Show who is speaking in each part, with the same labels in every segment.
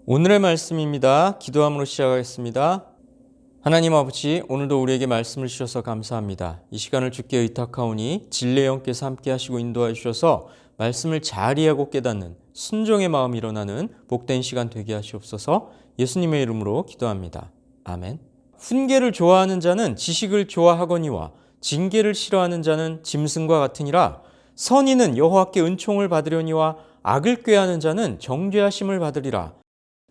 Speaker 1: 오늘의 말씀입니다. 기도함으로 시작하겠습니다. 하나님 아버지, 오늘도 우리에게 말씀을 주셔서 감사합니다. 이 시간을 주께 의탁하오니 진리의 영께서 함께 하시고 인도하여 주셔서 말씀을 잘 이해하고 깨닫는 순종의 마음이 일어나는 복된 시간 되게 하시옵소서. 예수님의 이름으로 기도합니다. 아멘. 훈계를 좋아하는 자는 지식을 좋아하거니와 징계를 싫어하는 자는 짐승과 같으니라. 선인은 여호와께 은총을 받으려니와 악을 꾀하는 자는 정죄하심을 받으리라.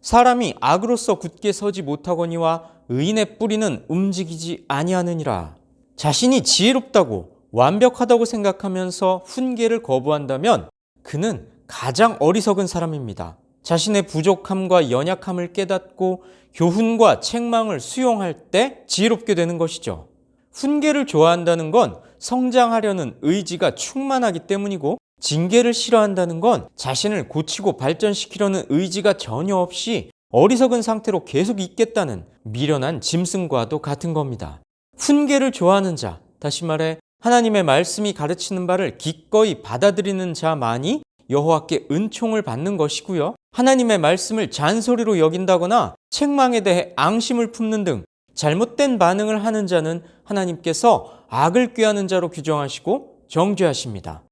Speaker 1: 사람이 악으로서 굳게 서지 못하거니와 의인의 뿌리는 움직이지 아니하느니라. 자신이 지혜롭다고 완벽하다고 생각하면서 훈계를 거부한다면 그는 가장 어리석은 사람입니다. 자신의 부족함과 연약함을 깨닫고 교훈과 책망을 수용할 때 지혜롭게 되는 것이죠. 훈계를 좋아한다는 건 성장하려는 의지가 충만하기 때문이고, 징계를 싫어한다는 건 자신을 고치고 발전시키려는 의지가 전혀 없이 어리석은 상태로 계속 있겠다는 미련한 짐승과도 같은 겁니다. 훈계를 좋아하는 자, 다시 말해 하나님의 말씀이 가르치는 바를 기꺼이 받아들이는 자만이 여호와께 은총을 받는 것이고요. 하나님의 말씀을 잔소리로 여긴다거나 책망에 대해 앙심을 품는 등 잘못된 반응을 하는 자는 하나님께서 악을 꾀하는 자로 규정하시고 정죄하십니다.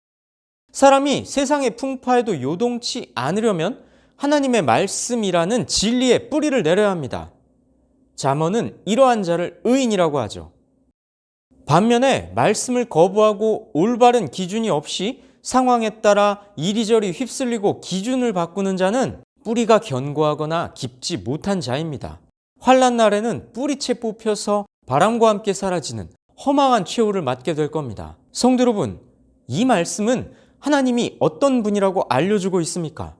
Speaker 1: 사람이 세상의 풍파에도 요동치 않으려면 하나님의 말씀이라는 진리의 뿌리를 내려야 합니다. 잠언은 이러한 자를 의인이라고 하죠. 반면에 말씀을 거부하고 올바른 기준이 없이 상황에 따라 이리저리 휩쓸리고 기준을 바꾸는 자는 뿌리가 견고하거나 깊지 못한 자입니다. 환난 날에는 뿌리채 뽑혀서 바람과 함께 사라지는 허망한 최후를 맞게 될 겁니다. 성도 여러분, 이 말씀은 하나님이 어떤 분이라고 알려주고 있습니까?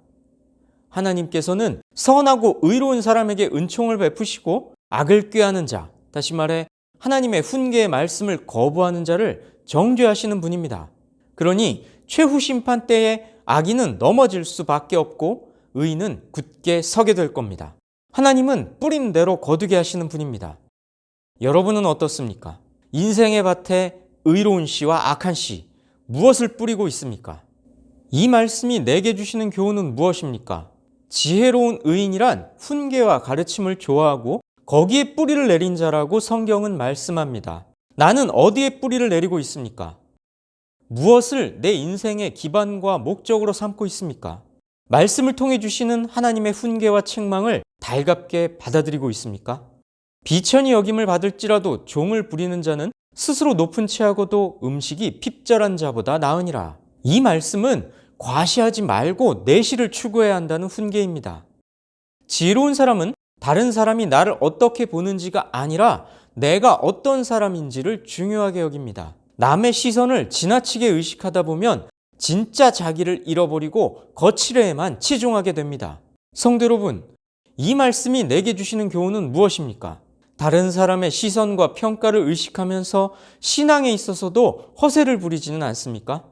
Speaker 1: 하나님께서는 선하고 의로운 사람에게 은총을 베푸시고 악을 꾀하는 자, 다시 말해 하나님의 훈계의 말씀을 거부하는 자를 정죄하시는 분입니다. 그러니 최후 심판 때에 악인은 넘어질 수밖에 없고 의인은 굳게 서게 될 겁니다. 하나님은 뿌린 대로 거두게 하시는 분입니다. 여러분은 어떻습니까? 인생의 밭에 의로운 씨와 악한 씨, 무엇을 뿌리고 있습니까? 이 말씀이 내게 주시는 교훈은 무엇입니까? 지혜로운 의인이란 훈계와 가르침을 좋아하고 거기에 뿌리를 내린 자라고 성경은 말씀합니다. 나는 어디에 뿌리를 내리고 있습니까? 무엇을 내 인생의 기반과 목적으로 삼고 있습니까? 말씀을 통해 주시는 하나님의 훈계와 책망을 달갑게 받아들이고 있습니까? 비천히 여김을 받을지라도 종을 부리는 자는 스스로 높은 채하고도 음식이 핍절한 자보다 나으니라. 이 말씀은 과시하지 말고 내실을 추구해야 한다는 훈계입니다. 지혜로운 사람은 다른 사람이 나를 어떻게 보는지가 아니라 내가 어떤 사람인지를 중요하게 여깁니다. 남의 시선을 지나치게 의식하다 보면 진짜 자기를 잃어버리고 거칠에만 치중하게 됩니다. 성도 여러분, 이 말씀이 내게 주시는 교훈은 무엇입니까? 다른 사람의 시선과 평가를 의식하면서 신앙에 있어서도 허세를 부리지는 않습니까?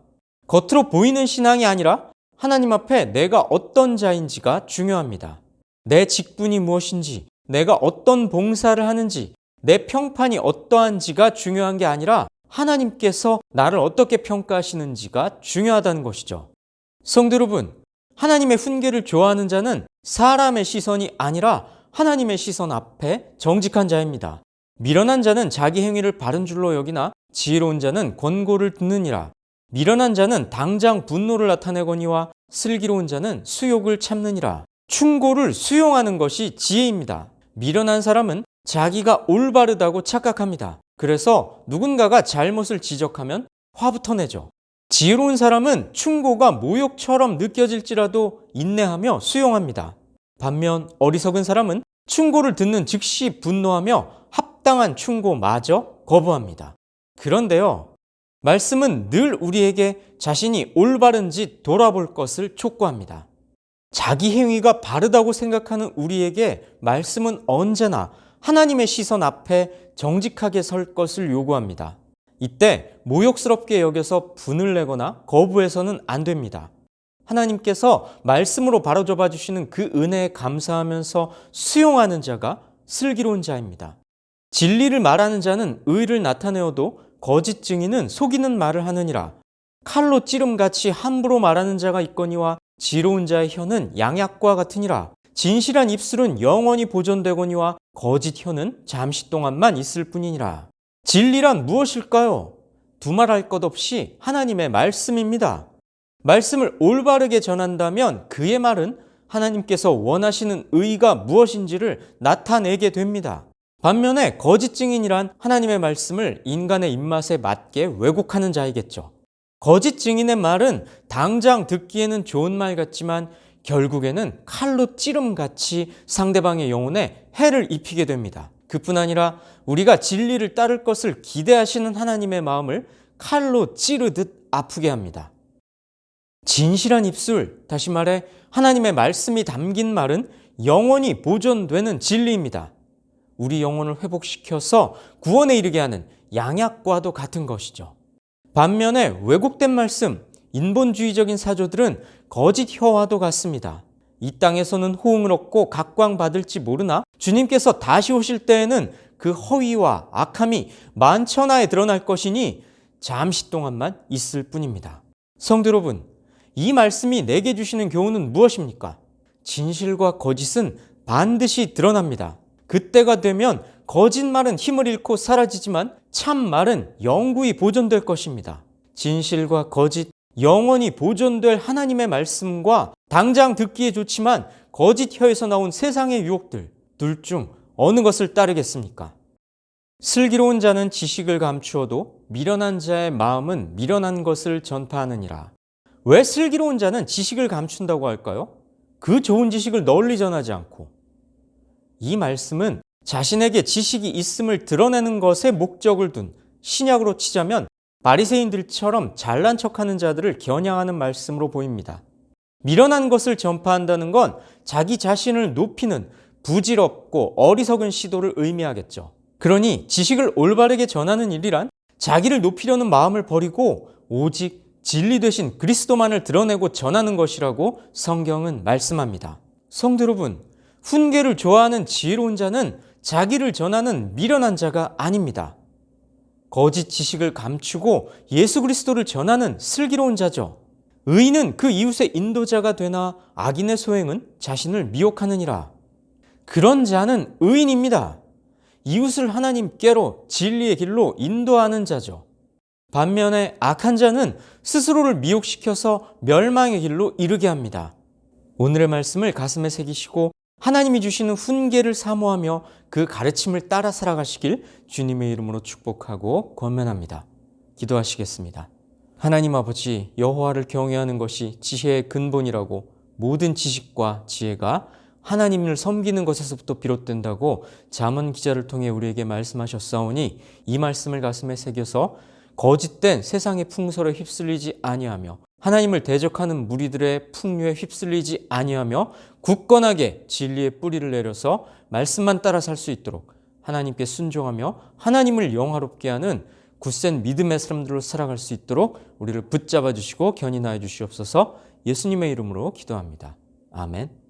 Speaker 1: 겉으로 보이는 신앙이 아니라 하나님 앞에 내가 어떤 자인지가 중요합니다. 내 직분이 무엇인지, 내가 어떤 봉사를 하는지, 내 평판이 어떠한지가 중요한 게 아니라 하나님께서 나를 어떻게 평가하시는지가 중요하다는 것이죠. 성도 여러분, 하나님의 훈계를 좋아하는 자는 사람의 시선이 아니라 하나님의 시선 앞에 정직한 자입니다. 미련한 자는 자기 행위를 바른 줄로 여기나 지혜로운 자는 권고를 듣느니라. 미련한 자는 당장 분노를 나타내거니와 슬기로운 자는 수욕을 참느니라. 충고를 수용하는 것이 지혜입니다. 미련한 사람은 자기가 올바르다고 착각합니다. 그래서 누군가가 잘못을 지적하면 화부터 내죠. 지혜로운 사람은 충고가 모욕처럼 느껴질지라도 인내하며 수용합니다. 반면 어리석은 사람은 충고를 듣는 즉시 분노하며 합당한 충고마저 거부합니다. 그런데요, 말씀은 늘 우리에게 자신이 올바른지 돌아볼 것을 촉구합니다. 자기 행위가 바르다고 생각하는 우리에게 말씀은 언제나 하나님의 시선 앞에 정직하게 설 것을 요구합니다. 이때 모욕스럽게 여겨서 분을 내거나 거부해서는 안 됩니다. 하나님께서 말씀으로 바로잡아 주시는 그 은혜에 감사하면서 수용하는 자가 슬기로운 자입니다. 진리를 말하는 자는 의를 나타내어도 거짓 증인은 속이는 말을 하느니라. 칼로 찌름같이 함부로 말하는 자가 있거니와 지혜로운 자의 혀는 양약과 같으니라. 진실한 입술은 영원히 보존되거니와 거짓 혀는 잠시 동안만 있을 뿐이니라. 진리란 무엇일까요? 두말할 것 없이 하나님의 말씀입니다. 말씀을 올바르게 전한다면 그의 말은 하나님께서 원하시는 의가 무엇인지를 나타내게 됩니다. 반면에 거짓 증인이란 하나님의 말씀을 인간의 입맛에 맞게 왜곡하는 자이겠죠. 거짓 증인의 말은 당장 듣기에는 좋은 말 같지만 결국에는 칼로 찌름같이 상대방의 영혼에 해를 입히게 됩니다. 그뿐 아니라 우리가 진리를 따를 것을 기대하시는 하나님의 마음을 칼로 찌르듯 아프게 합니다. 진실한 입술, 다시 말해 하나님의 말씀이 담긴 말은 영원히 보존되는 진리입니다. 우리 영혼을 회복시켜서 구원에 이르게 하는 양약과도 같은 것이죠. 반면에 왜곡된 말씀, 인본주의적인 사조들은 거짓 혀와도 같습니다. 이 땅에서는 호응을 얻고 각광받을지 모르나 주님께서 다시 오실 때에는 그 허위와 악함이 만천하에 드러날 것이니 잠시 동안만 있을 뿐입니다. 성도 여러분, 이 말씀이 내게 주시는 교훈은 무엇입니까? 진실과 거짓은 반드시 드러납니다. 그때가 되면 거짓말은 힘을 잃고 사라지지만 참말은 영구히 보존될 것입니다. 진실과 거짓, 영원히 보존될 하나님의 말씀과 당장 듣기에 좋지만 거짓 혀에서 나온 세상의 유혹들, 둘 중 어느 것을 따르겠습니까? 슬기로운 자는 지식을 감추어도 미련한 자의 마음은 미련한 것을 전파하느니라. 왜 슬기로운 자는 지식을 감춘다고 할까요? 그 좋은 지식을 널리 전하지 않고. 이 말씀은 자신에게 지식이 있음을 드러내는 것에 목적을 둔, 신약으로 치자면 바리새인들처럼 잘난 척하는 자들을 겨냥하는 말씀으로 보입니다. 미련한 것을 전파한다는 건 자기 자신을 높이는 부질없고 어리석은 시도를 의미하겠죠. 그러니 지식을 올바르게 전하는 일이란 자기를 높이려는 마음을 버리고 오직 진리 되신 그리스도만을 드러내고 전하는 것이라고 성경은 말씀합니다. 성도 여러분, 훈계를 좋아하는 지혜로운 자는 자기를 전하는 미련한 자가 아닙니다. 거짓 지식을 감추고 예수 그리스도를 전하는 슬기로운 자죠. 의인은 그 이웃의 인도자가 되나 악인의 소행은 자신을 미혹하느니라. 그런 자는 의인입니다. 이웃을 하나님께로 진리의 길로 인도하는 자죠. 반면에 악한 자는 스스로를 미혹시켜서 멸망의 길로 이르게 합니다. 오늘의 말씀을 가슴에 새기시고 하나님이 주시는 훈계를 사모하며 그 가르침을 따라 살아가시길 주님의 이름으로 축복하고 권면합니다. 기도하시겠습니다. 하나님 아버지, 여호와를 경외하는 것이 지혜의 근본이라고 모든 지식과 지혜가 하나님을 섬기는 것에서부터 비롯된다고 잠언 기자를 통해 우리에게 말씀하셨사오니 이 말씀을 가슴에 새겨서 거짓된 세상의 풍설에 휩쓸리지 아니하며 하나님을 대적하는 무리들의 풍류에 휩쓸리지 아니하며 굳건하게 진리의 뿌리를 내려서 말씀만 따라 살 수 있도록 하나님께 순종하며 하나님을 영화롭게 하는 굳센 믿음의 사람들로 살아갈 수 있도록 우리를 붙잡아 주시고 견인하여 주시옵소서. 예수님의 이름으로 기도합니다. 아멘.